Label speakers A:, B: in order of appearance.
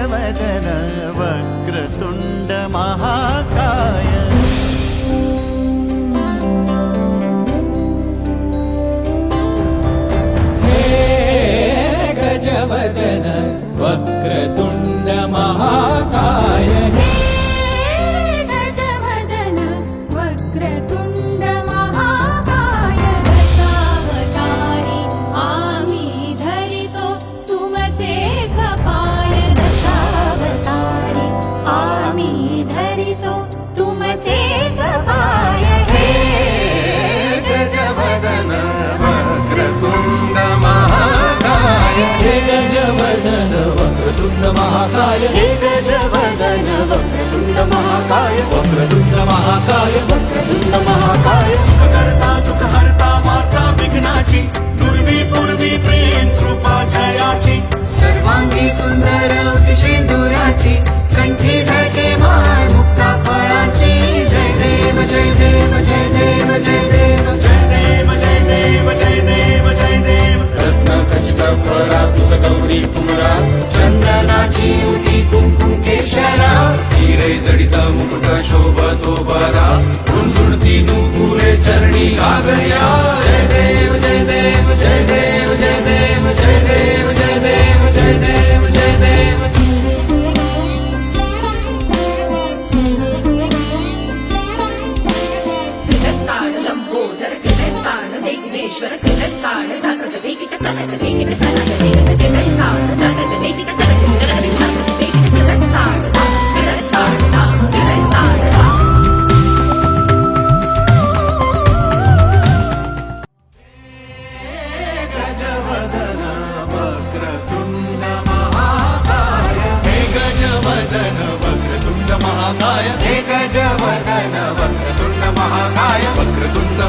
A: गजवदन वक्रतुंड महाकाय
B: गजवदन वक्रतुंड महाकाय
C: गजवदन वक्रतुंड महाकाय दशावतारी आम्ही धरितो तुमचेच पाय दशावतारी आम्ही धरितो तुमचेच पाय हे
A: गजवदन वक्रतुंड महाकाय
B: हे गजवदन वक्रतुंड महाकाय
A: हे गजवदन वक्रतुंड महाकाय
B: वक्रतुंड महाकाय
A: वक्रतुंड महाकाय सुखकर्ता दुःखहर्ता माता विघ्नाची दुर्वी पूर्वी प्रेम कृपा जयाची सर्वांगी सुंदर सिंदुराची कंठी झळके माळ मुक्ता फळाची जय देव जय देव जय देव जय देव जय देव जय देव जय देव जय देव रत्न खचित फरा तुझ गौरी कुमरा चंदनाची उटी कुंकुम केशरा हिरे जडित मुकुट शोभतो बरा झुणझुणती नुपुरे चरणी गागर्या जय देव जय देव जय देव जय देव जय देव जय देव जय देव जय देव
D: कृतकाळ लंबोदर कृतकाळ विघ्नेश्वर कृतकाळ धगध वेगिट कनक वेगिट कनक वेगिट कृतकाळ धगध वेगिट कनक वेगिट कनक वेगिट कृतकाळ कृतकाळ कृतकाळ
A: गजवदन वक्रतुंड महाकाय हे गजवदन वक्रतुंड महाकाय हे गजवदन वक्रतुंड महाकाय वक्रतुंड